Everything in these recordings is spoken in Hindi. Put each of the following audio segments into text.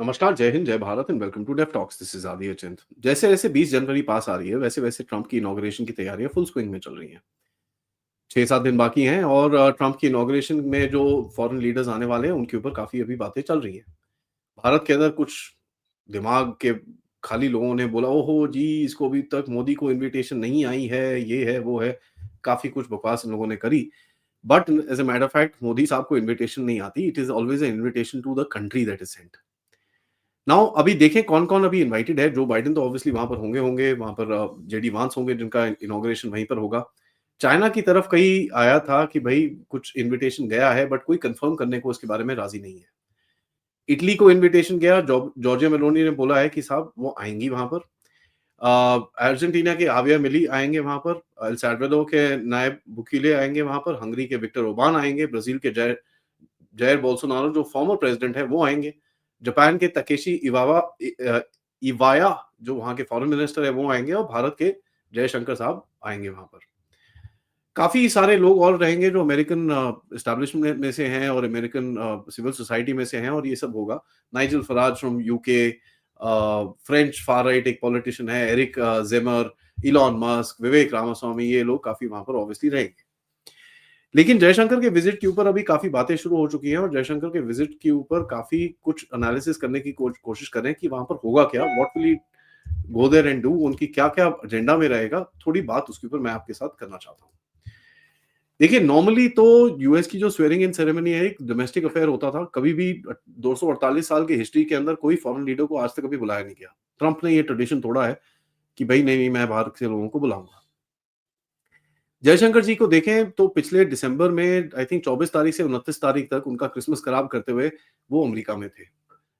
नमस्कार, Jai Hind, Jai Bharat and welcome to Dev talks. This is Aadi Achint. जैसे-जैसे 20 जनवरी पास आ रही है, वैसे-वैसे ट्रंप की इनॉग्रेशन की तैयारियां फुल स्विंग में चल रही हैं। 6-7 दिन बाकी हैं और ट्रंप की इनॉग्रेशन में जो फॉरेन लीडर्स आने वाले हैं, उनके ऊपर काफ़ी अभी बातें चल रही हैं। भारत के अंदर कुछ दिमाग के खाली लोगों ने बोला, "ओहो जी! इसको अभी तक मोदी को इन्विटेशन नहीं आई है, ये है, वो है।" काफ़ी कुछ बकवास इन लोगों ने करी। But as a matter of fact Modi साहब को इन्विटेशन नहीं आती। It is always an invitation to the country that is sent. Now अभी देखें कौन-कौन अभी इनवाइटेड है। जो बाइडेन तो ऑब्वियसली वहाँ पर होंगे, वहाँ पर जेडी वांस होंगे जिनका इनॉग्रेशन वहीं पर होगा। चाइना की तरफ कहीं आया था कि भई कुछ इन्विटेशन गया है बट कोई कन्फर्म करने को उसके बारे में राज़ी नहीं है। इटली को इन्विटेशन गया, जॉर्जिया मेलोनी ने बोला है कि साहब वो आएँगी वहाँ पर। अर्जेंटीना के जावियर मिली आएँगे वहाँ पर, एल साल्वाडोर के नायब बुकीले आएँगे वहाँ पर, हंगरी के विक्टर ओर्बान आएँगे, ब्राज़ील के जायर बोल्सोनारो जो फॉर्मर प्रेसिडेंट है वो आएँगे। जापान के ताकेशी इवाया जो वहाँ के फॉरेन मिनिस्टर है वो आएँगे और भारत के जयशंकर साहब आएँगे वहाँ पर। काफ़ी सारे लोग और रहेंगे जो अमेरिकन एस्टेब्लिशमेंट में से हैं और अमेरिकन सिविल सोसाइटी में से हैं और ये सब होगा। Nigel Farage from UK, French far right एक पॉलिटिशियन है, Eric Zemmour, Elon Musk, Vivek Ramaswamy, ये लोग काफ़ी वहाँ पर ऑब्वियसली रहेंगे। लेकिन जयशंकर के विजिट के ऊपर अभी काफ़ी बातें शुरू हो चुकी हैं और जयशंकर के विजिट के ऊपर काफ़ी कुछ एनालिसिस करने की कोशिश कर रहे हैं कि वहाँ पर होगा क्या? What will he go there and do? उनकी क्या-क्या एजेंडा में रहेगा? थोड़ी बात उसके ऊपर मैं आपके साथ करना चाहता हूँ। देखिए, नॉर्मली तो यूएस की जो स्वेयरिंग इन सेरेमनी है, एक डोमेस्टिक अफेयर होता था। कभी भी 248 साल की हिस्ट्री के अंदर कोई फॉरेन लीडर को आज तक कभी बुलाया नहीं गया। ट्रंप ने ये ट्रेडिशन तोड़ा है कि भई नहीं, मैं बाहर से लोगों को बुलाऊँगा। जयशंकर जी को देखें तो पिछले दिसंबर में आई थिंक 24 तारीख से 29 तारीख तक उनका क्रिसमस खराब करते हुए वो अमेरिका में थे।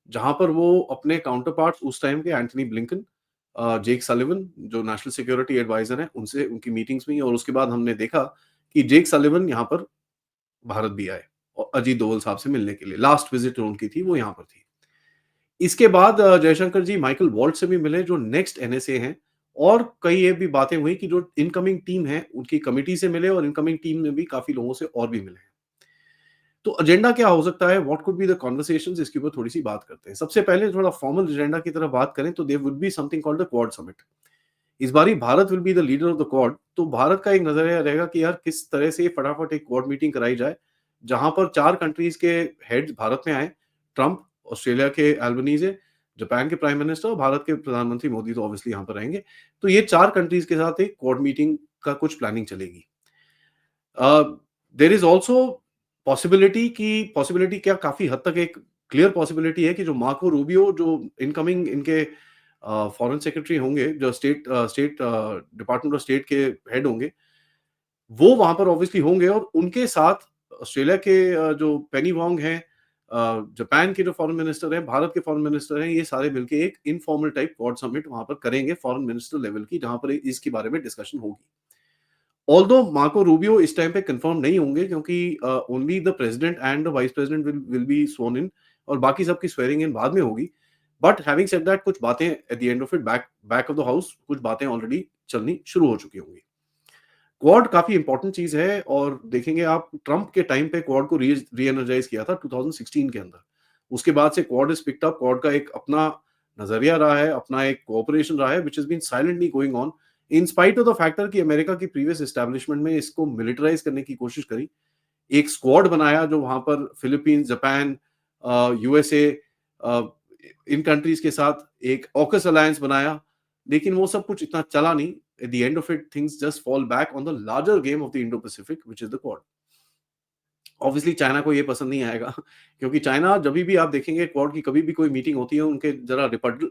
जहाँ पर वो अपने काउंटर पार्ट्स उस टाइम के एंथनी ब्लिंकन, जेक सलिवन जो नेशनल सिक्योरिटी एडवाइजर हैं, उनसे उनकी मीटिंग्स हुई और उसके बाद हमने देखा कि जेक सलिवन यहाँ पर भारत भी आए और अजीत डोभाल साहब से मिलने के लिए। लास्ट विजिट जो उनकी थी वो यहाँ पर थी। इसके बाद जयशंकर जी माइकल वॉल्ट से भी मिले जो नेक्स्ट एनएसए हैं और कई ये भी बातें हुई कि जो इनकमिंग टीम है उनकी कमिटी से मिले और इनकमिंग टीम में भी काफ़ी लोगों से और भी मिले हैं। तो एजेंडा क्या हो सकता है? What could be the conversations? इसके ऊपर थोड़ी-सी बात करते हैं। सबसे पहले थोड़ा फॉर्मल एजेंडा की तरफ बात करें तो there would be something called the Quad summit. इस बारी Bharat will be the leader of the Quad. तो भारत का एक नज़रिया रहेगा कि यार किस तरह से फटाफट एक क्वाड मीटिंग कराई जाए, जहाँ पर 4 कंट्रीज़ के हेड्स भारत में आएँ। ट्रंप, ऑस्ट्रेलिया के एल्बनीज़े, जापान के प्राइम मिनिस्टर और भारत के प्रधानमंत्री मोदी तो ऑब्वियसली यहाँ पर रहेंगे। तो ये 4 कंट्रीज़ के साथ एक क्वाड मीटिंग का कुछ प्लानिंग चलेगी। अ, देयर इज़ आल्सो पॉसिबिलिटी क्या काफ़ी हद तक एक क्लियर पॉसिबिलिटी है कि जो मार्को रूबियो जो इनकमिंग इनके फॉरेन सेक्रेटरी होंगे, जो स्टेट डिपार्टमेंट ऑफ स्टेट के हेड होंगे, वो वहाँ पर ऑब्वियसली होंगे और उनके साथ ऑस्ट्रेलिया के जो पेनी वोंग हैं, जापान के जो फॉरेन मिनिस्टर हैं, भारत के फॉरेन मिनिस्टर हैं, ये सारे मिलके एक इन्फॉर्मल टाइप क्वाड समिट वहाँ पर करेंगे फॉरेन मिनिस्टर लेवल की, जहाँ पर इसके बारे में डिस्कशन होगी। ऑल्दो मार्को रूबियो इस टाइम पे कंफर्म नहीं होंगे क्योंकि only the president and the vice president will be sworn in और बाकी सबकी स्वेयरिंग इन बाद में होगी। बट हैविंग सेड दैट कुछ बातें eight the end of it back of the house कुछ बातें ऑलरेडी चलनी शुरू हो चुकी होंगी। क्वाड काफ़ी इंपॉर्टेंट चीज़ है और देखेंगे आप ट्रंप के टाइम पे क्वाड को री-एनर्जाइज़ किया था 2016 के अंदर। उसके बाद से quad is picked up, quad का एक अपना नज़रिया रहा है, अपना एक कोऑपरेशन रहा है which has been silently going on in spite of the factor कि अमेरिका की प्रीवियस एस्टैब्लिशमेंट में इसको मिलिटराइज़ करने की कोशिश करी। एक स्क्वाड बनाया जो वहाँ पर फिलीपींस, जापान, यूएसए, अ, इन कंट्रीज़ के साथ एक ऑकस अलायंस बनाया, लेकिन वो सब कुछ इतना चला नहीं। At the end of it, things just fall back on the larger game of the Indo-Pacific, which is the Quad. Obviously China को ये पसंद नहीं आएगा क्योंकि चाइना जभी भी आप देखेंगे क्वाड की कभी भी कोई मीटिंग होती है, उनके जरा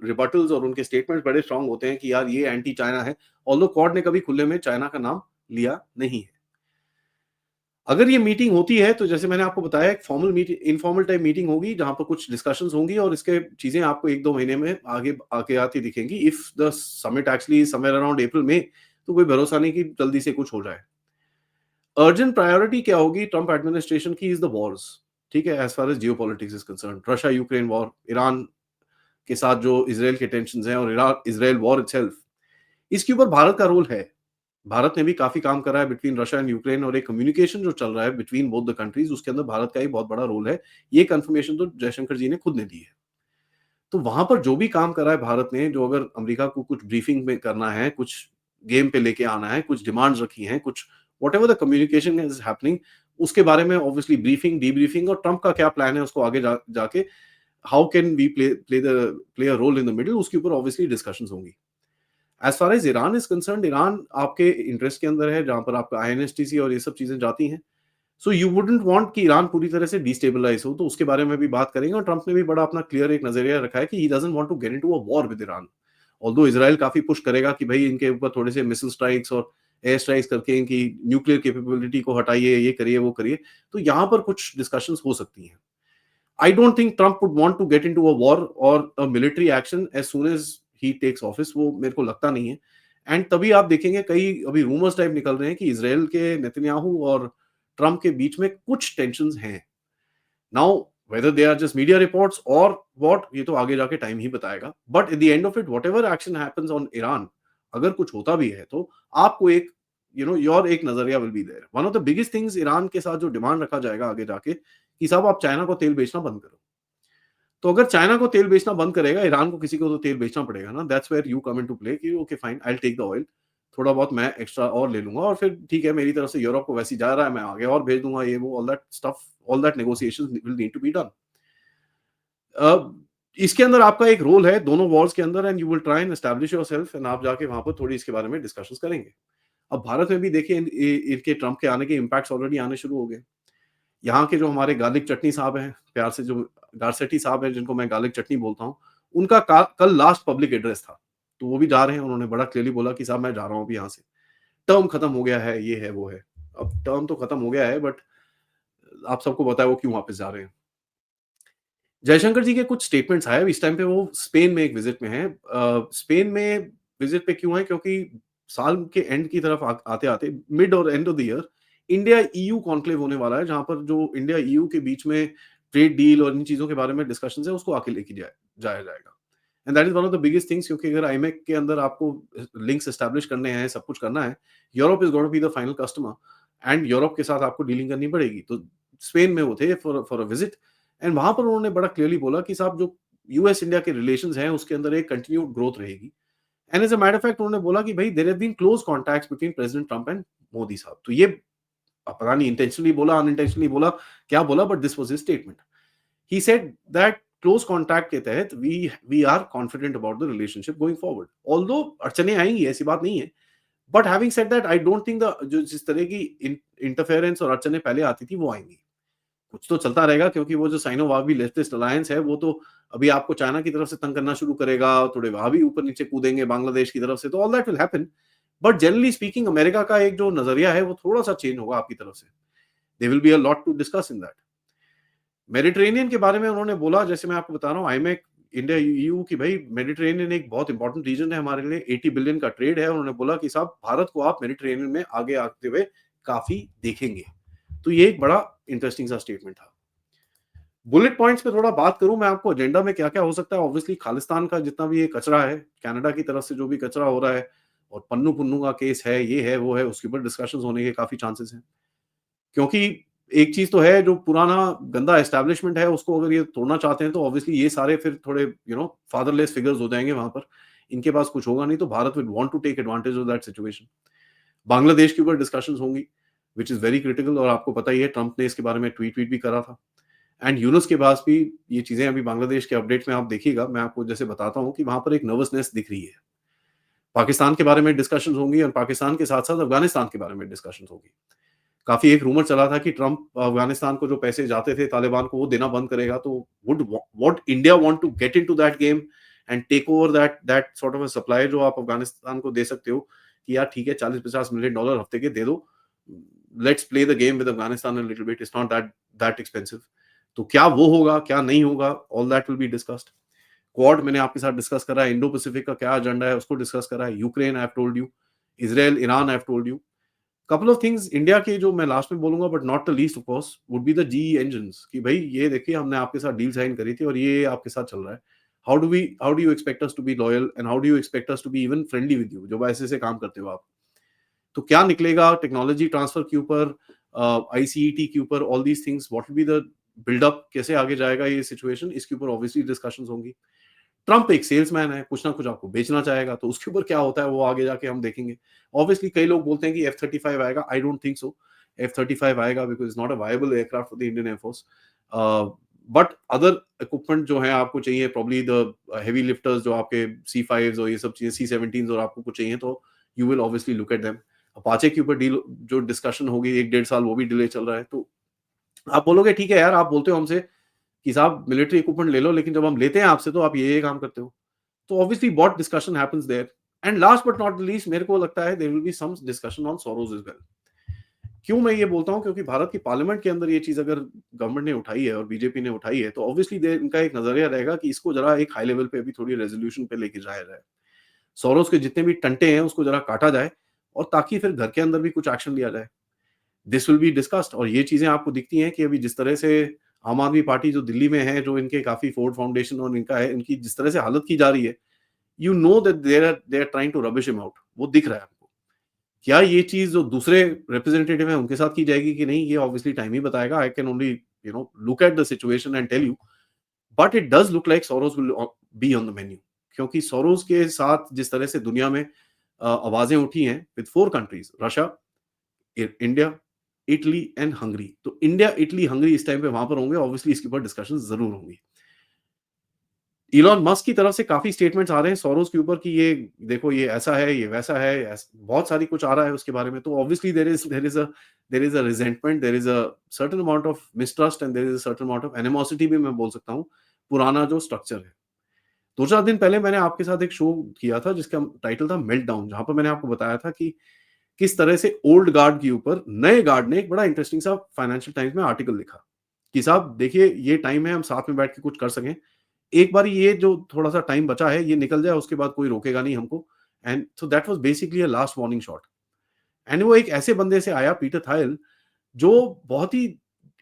रिबटल्स और उनके स्टेटमेंट्स बड़े स्ट्रांग होते हैं कि यार ये एंटी चाइना है। ऑल्दो क्वाड ने कभी खुले में चाइना का नाम लिया नहीं है। अगर ये मीटिंग होती है तो जैसे मैंने आपको बताया एक formal meeting informal type meeting होगी जहाँ पर कुछ डिस्कशंस होंगी और इसके चीजें आपको 1-2 महीने में आगे आके आती दिखेंगी। If the summit actually somewhere around April May तो कोई भरोसा नहीं कि जल्दी से कुछ हो जाए। अर्जेंट प्रायोरिटी क्या होगी ट्रंप एडमिनिस्ट्रेशन की? Is the wars. ठीक है, as far as geopolitics is concern, Russia Ukraine war, Iran के साथ जो इसराइल के टेंशन हैं और इराक इसराइल वॉर इटसेल्फ, इसके ऊपर भारत का रोल है। भारत ने भी काफी काम करा है बिटवीन रशिया एंड यूक्रेन और एक कम्युनिकेशन जो चल रहा है बिटवीन बोथ द कंट्रीज, उसके अंदर भारत का एक बहुत बड़ा रोल है। ये कंफर्मेशन तो जयशंकर जी ने खुद ने दी है। तो वहाँ पर जो भी काम करा है भारत ने, जो अगर अमेरिका को कुछ ब्रीफिंग में करना है, कुछ गेम पे लेके आना है, कुछ डिमांड्स रखी हैं, कुछ whatever the communication is happening, उसके बारे में ऑब्वियसली ब्रीफिंग, डीब्रीफिंग और ट्रम्प का क्या प्लान है उसको आगे जाके how can we play a role in the middle, उसके ऊपर ऑब्वियसली डिस्कशंस होंगी। As far as Iran is concerned, Iran आपके इंटरेस्ट के अंदर है, जहाँ पर आपका आईएनएसटीसी और ये सब चीज़ें जाती हैं। सो यू वुडंट वांट कि ईरान पूरी तरह से डिस्टेबलाइज़ हो, तो उसके बारे में भी बात करेंगे और ट्रम्प ने भी बड़ा अपना क्लियर एक नज़रिया रखा है कि he doesn't want to get into a war with Iran. Although Israel काफ़ी पुश करेगा कि भई इनके ऊपर थोड़े से मिसाइल स्ट्राइक्स और एयर स्ट्राइक्स करके इनकी न्यूक्लियर कैपेबिलिटी को हटाइए, ये करिए, वो करिए। तो यहाँ पर कुछ डिस्कशंस हो सकती हैं। I don't think Trump would want to get into a war or a military action as soon as he takes office, वो मेरे को लगता नहीं है। एंड तभी आप देखेंगे कई अभी रूमर्स टाइप निकल रहे हैं कि इज़राइल के नेतन्याहू और ट्रम्प के बीच में कुछ टेंशन्स हैं। Now whether they are just media reports और व्हाट, ये तो आगे जाके टाइम ही बताएगा। But at the end of it whatever action happens on Iran, अगर कुछ होता भी है तो आपको एक योर एक नजरिया will be there. One of the biggest things Iran के साथ जो डिमांड रखा जाएगा आगे जाके कि साहब आप चाइना को तेल बेचना बंद करो। तो अगर चाइना को तेल बेचना बंद करेगा, ईरान को किसी को तो तेल बेचना पड़ेगा ना। That's where you come into play कि okay fine, I will take the oil, थोड़ा बहुत मैं एक्स्ट्रा और ले लूंगा और फिर ठीक है, मेरी तरफ से यूरोप को वैसे ही जा रहा है, मैं आगे और भेज दूंगा, ये वो all that stuff, all that negotiations will need to be done. इसके अंदर आपका एक रोल है दोनों वॉर्स के अंदर, and you will try and establish yourself, and आप जाके वहां पर थोड़ी इसके बारे में डिस्कशंस करेंगे। अब भारत में भी देखिए इनके ट्रम्प के आने के इम्पैक्ट्स ऑलरेडी आने शुरू हो गए। यहाँ के जो हमारे गार्लिक चटनी साहब हैं, प्यार से जो गारसेटी साहब हैं, जिनको मैं गार्लिक चटनी बोलता हूँ, उनका कल लास्ट पब्लिक एड्रेस था। तो वो भी जा रहे हैं, उन्होंने बड़ा क्लियरली बोला कि साहब मैं जा रहा हूँ अभी यहाँ से, टर्म खत्म हो गया है, ये है वो है। अब टर्म तो खत्म हो गया है, बट आप सबको पता है वो क्यों वापस जा रहे हैं। जयशंकर जी के कुछ स्टेटमेंट्स आए, इस टाइम पे वो स्पेन में एक विजिट में हैं। स्पेन में विजिट पे क्यों है? क्योंकि साल के एंड की तरफ आते-आते मिड और end of the year India EU conclave होने वाला है, जहाँ पर जो इंडिया ईयू के बीच में ट्रेड डील और इन चीज़ों के बारे में डिस्कशंस है, उसको आके लेके जाया जाएगा। And that is one of the biggest things, क्योंकि अगर आईमेक के अंदर आपको लिंक्स एस्टेब्लिश करने हैं, सब कुछ करना है, Europe is going to be the final customer and Europe के साथ आपको डीलिंग करनी पड़ेगी। तो स्पेन में वो थे फॉर अ विजिट, एंड वहां पर उन्होंने बड़ा क्लियरली बोला कि साहब जो यूएस इंडिया के रिलेशंस हैं उसके अंदर एक कंटिन्यूड ग्रोथ रहेगी। And as a matter of fact उन्होंने बोला कि भाई there have been close contacts between president Trump and Modi साहब। तो ये पता नहीं इंटेंशनली बोला, अनइंटेंशनली बोला, क्या बोला, but this was his statement. He said that close contact के तहत we are confident about the relationship going forward. Although अड़चने आएंगी, ऐसी बात नहीं है, but having said that I don't think the जो जिस तरह की इंटरफेरेंस और अड़चने पहले आती थी वो आएंगी। कुछ तो चलता रहेगा, क्योंकि वो जो साइनो वावी लेफ्टिस्ट अलायंस है, वो तो अभी आपको चाइना की तरफ से तंग करना शुरू करेगा, थोड़े वहां भी ऊपर नीचे कूदेंगे बांग्लादेश की तरफ से, तो all that will happen. But generally speaking America का एक जो नजरिया है वो थोड़ा सा चेंज होगा आपकी तरफ से। They will be a lot to discuss in that. Mediterranean के बारे में उन्होंने बोला, जैसे मैं आपको बता रहा हूँ, आईमेक इंडिया ईयू की भाई मेडिटेरेनियन एक बहुत इंपॉर्टेंट रीजन है हमारे लिए, 80 बिलियन का ट्रेड है। उन्होंने बोला कि साहब भारत को आप मेडिटेरेनियन में आगे आते हुए काफी देखेंगे। तो ये एक बड़ा इंटरेस्टिंग सा स्टेटमेंट था। बुलेट पॉइंट्स पे थोड़ा बात करूं मैं आपको, एजेंडा में क्या क्या हो सकता है। ऑब्वियसली खालिस्तान का जितना भी ये कचरा है, कनाडा की तरफ से जो भी कचरा हो रहा है, और पन्नू पुन्नू का केस है, ये है वो है, उसके ऊपर डिस्कशंस होने के काफी चांसेस हैं। क्योंकि एक चीज तो है, जो पुराना गंदा एस्टेब्लिशमेंट है उसको अगर ये तोड़ना चाहते हैं, तो ऑब्वियसली ये सारे फिर थोड़े फादरलेस फिगर्स हो जाएंगे वहां पर। इनके पास कुछ होगा नहीं, तो Bharat will want to take advantage of that situation. Bangladesh के ऊपर डिस्कशंस होंगी, विच इज वेरी क्रिटिकल, और आपको पता ही है ट्रंप ने इसके बारे में ट्वीट भी करा था। एंड यूनुस के पास भी ये चीजें अभी बांग्लादेश के अपडेट्स में आप देखिएगा, मैं आपको जैसे बताता हूँ कि वहां पर एक नर्वसनेस दिख रही है। पाकिस्तान के बारे में डिस्कशंस होंगी, और पाकिस्तान के साथ साथ अफगानिस्तान के बारे में डिस्कशंस होगी। काफी एक रूमर चला था कि ट्रंप अफगानिस्तान को जो पैसे जाते थे तालिबान को, वो देना बंद करेगा। तो would India want to get into that game and take over that sort of a supply, जो आप अफगानिस्तान को दे सकते हो कि यार ठीक है, 40-50 मिलियन डॉलर हफ्ते के दे दो, let's play the game with Afghanistan a little bit, it's not that expensive. तो क्या वो होगा, क्या नहीं होगा, all that will be discussed. Quad मैंने आपके साथ डिस्कस करा है, इंडो पैसिफिक का क्या एजेंडा है उसको डिस्कस करा है, Ukraine I have told you, Israel Iran I have told you. Couple of things India के जो मैं लास्ट में बोलूंगा, but not the least of course, would be the GE engines, कि भाई ये देखिए हमने आपके साथ डील साइन करी थी और ये आपके साथ चल रहा है। How do you expect us to be loyal, and how do you expect us to be even friendly with you, जब ऐसे काम करते हो आप। तो क्या निकलेगा टेक्नोलॉजी ट्रांसफर के ऊपर, आईसीईटी के ऊपर, all these things, what will be the buildup, कैसे आगे जाएगा ये सिचुएशन, इसके ऊपर ऑब्वियसली डिस्कशंस होंगी। ट्रम्प एक सेल्समैन है, कुछ ना कुछ आपको बेचना चाहेगा, तो उसके ऊपर क्या होता है वो आगे जाके हम देखेंगे। ऑब्वियसली कई लोग बोलते हैं कि F-35 आएगा, आई डोंट थिंक सो। F-35 आएगा because it's not a viable aircraft for the Indian air force. But other equipment जो है आपको चाहिए, प्रोबब्ली द हेवी लिफ्टर्स जो आपके C-5s और ये सब चीज़ें, C-17s और आपको कुछ चाहिए, तो you will obviously look at them. Apache के ऊपर डील जो डिस्कशन होगी 1 डेढ़ साल, वो भी डिले चल रहा है। तो आप बोलोगे ठीक है यार, आप बोलते हो हमसे कि साहब मिलिट्री इक्विपमेंट ले लो, लेकिन जब हम लेते हैं आपसे तो आप ये काम करते हो। तो obviously what discussion happens there. And last but not the least, मेरे को लगता है there will be some discussion on Soros as well. क्यों मैं ये बोलता हूँ? क्योंकि भारत की पार्लियामेंट के अंदर ये चीज़ अगर गवर्नमेंट ने उठाई है और बीजेपी ने उठाई है, तो ऑब्वियसली दे इनका एक नज़रिया रहेगा कि इसको ज़रा एक हाई लेवल पे अभी थोड़ी रेज़ोल्यूशन पे लेके जाया जाए। सोरोस के जितने भी टंटे हैं उसको ज़रा काटा जाए, और ताकि फिर घर के अंदर भी कुछ एक्शन लिया जाए। This will be discussed. और ये चीज़ें आपको दिखती हैं कि अभी जिस तरह से आम आदमी पार्टी जो दिल्ली में है, जो इनके काफ़ी फोर्ड फाउंडेशन और इनका है, इनकी जिस तरह से हालत की जा रही है, you know that they are trying to rubbish him out. वो दिख रहा है आपको। क्या ये चीज़ जो दूसरे रिप्रेजेंटेटिव हैं उनके साथ की जाएगी कि नहीं, ये ऑब्वियसली टाइम ही बताएगा। I can only look at the situation and tell you, but it does look like Soros will be on the menu. क्योंकि सोरोस के साथ जिस तरह से दुनिया में आवाज़ें उठी हैं with 4 countries, Russia, India, Italy and Hungary. तो इंडिया, इटली, हंगरी इस टाइम पे वहां पर होंगे, ऑब्वियसली इसके ऊपर डिस्कशन जरूर होंगी। इलॉन मस्क की तरफ से काफी स्टेटमेंट्स आ रहे हैं सोरोस के ऊपर कि ये देखो, ये ऐसा है, ये वैसा है, बहुत सारी कुछ आ रहा है उसके बारे में। तो obviously there is a resentment, there is a certain amount of mistrust and there is a certain amount of animosity भी मैं बोल सकता हूँ, पुराना जो स्ट्रक्चर है। 2-4 दिन पहले मैंने आपके साथ एक शो किया था जिसका टाइटल था मेल्टडाउन, जहां पर मैंने आपको बताया था कि किस तरह से ओल्ड गार्ड के ऊपर नए गार्ड ने एक बड़ा इंटरेस्टिंग सा फाइनेंशियल टाइम्स में आर्टिकल लिखा कि साहब देखिए, ये टाइम है हम साथ में बैठ के कुछ कर सकें। एक बार ये जो थोड़ा-सा टाइम बचा है ये निकल जाए, उसके बाद कोई रोकेगा नहीं हमको। And so that was basically a last warning shot. And वो एक ऐसे बंदे से आया, पीटर थायल, जो बहुत ही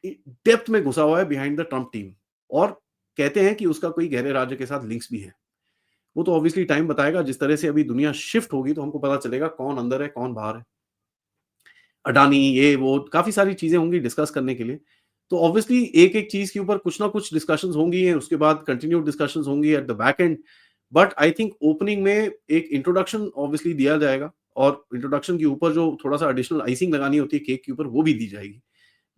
डेप्थ में घुसा हुआ है बिहाइंड द ट्रम्प टीम, और कहते हैं कि उसका कोई गहरे राज्य के साथ लिंक्स भी है। वो तो ऑब्वियसली टाइम बताएगा। जिस तरह से अभी दुनिया शिफ्ट होगी तो हमको पता चलेगा कौन अंदर है, कौन बाहर है। अडानी, ये वो काफ़ी सारी चीज़ें होंगी डिस्कस करने के लिए। तो ऑब्वियसली एक-एक चीज़ के ऊपर कुछ ना कुछ डिस्कशंस होंगी, उसके बाद कंटिन्यूड डिस्कशंस होंगी at the back and. But I think opening में एक इंट्रोडक्शन ऑब्वियसली दिया जाएगा, और इंट्रोडक्शन के ऊपर जो थोड़ा-सा एडिशनल आइसिंग लगानी होती है केक के ऊपर, वो भी दी जाएगी।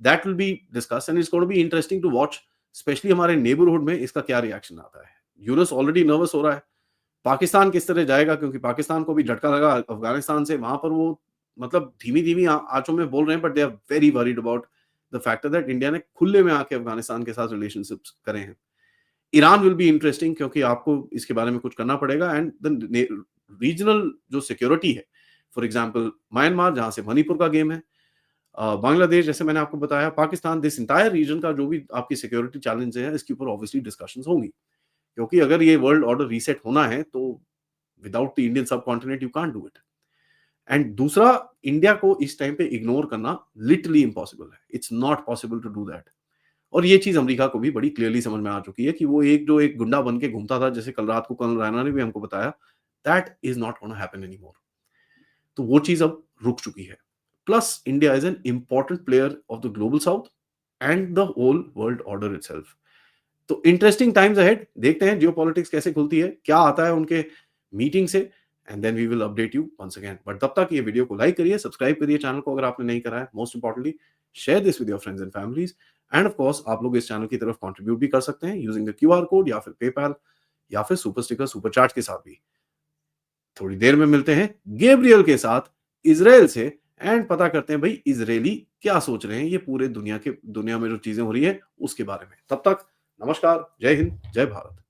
That will be discussed and it's gonna be interesting to watch, specially हमारे नेबरहुड में इसका क्या रिएक्शन आता है। यूएस ऑलरेडी नर्वस हो रहा है। पाकिस्तान किस तरह जाएगा, क्योंकि पाकिस्तान को भी झटका लगा अफगानिस्तान से। वहां पर वो मतलब धीमी-धीमी आँचों में बोल रहे हैं, but they are very worried about the factor that India ने खुले में आके अफगानिस्तान के साथ रिलेशनशिप्स करे हैं। ईरान विल बी इंटरेस्टिंग, क्योंकि आपको इसके बारे में कुछ करना पड़ेगा। एंड द रीजनल जो सिक्योरिटी है, फॉर एग्जांपल म्यांमार, जहां से मणिपुर का गेम है, बांग्लादेश, जैसे मैंने आपको बताया, पाकिस्तान, दिस इंटायर रीजन का जो भी आपकी सिक्योरिटी चैलेंज है, इसके ऊपर ऑब्वियसली डिस्कशंस होंगी। क्योंकि अगर ये वर्ल्ड ऑर्डर रीसेट होना है तो without the Indian subcontinent you can't do it. And दूसरा, इंडिया को इस टाइम पे इग्नोर करना लिटरली इम्पॉसिबल है। It's not possible to do that. और ये चीज अमेरिका को भी बड़ी क्लियरली समझ में आ चुकी है कि वो एक गुंडा बन के घूमता था, जैसे कल रात को कर्नल रैना ने भी हमको बताया, that is not gonna happen anymore. तो वो चीज अब रुक चुकी है। Plus India is an important player of the global south and the whole world order itself. तो इंटरेस्टिंग टाइम्स अहेड। देखते हैं जियोपॉलिटिक्स कैसे खुलती है, क्या आता है उनके मीटिंग से, and then we will update you once again. But तब तक ये वीडियो को लाइक करिए, सब्सक्राइब करिए चैनल को अगर आपने नहीं करा है। Most importantly share this with your friends and families. End of course आप लोग इस चैनल की तरफ कंट्रीब्यूट भी कर सकते हैं यूजिंग द क्यूआर कोड, या फिर पेपैल, या फिर सुपर स्टिकर, सुपर चैट के साथ भी। थोड़ी देर में मिलते हैं गैब्रियल के साथ इजराइल से, एंड पता करते हैं भाई इजरायली क्या सोच रहे हैं ये पूरे दुनिया में जो चीजें हो रही है उसके बारे में। तब तक नमस्कार, जय हिंद, जय भारत।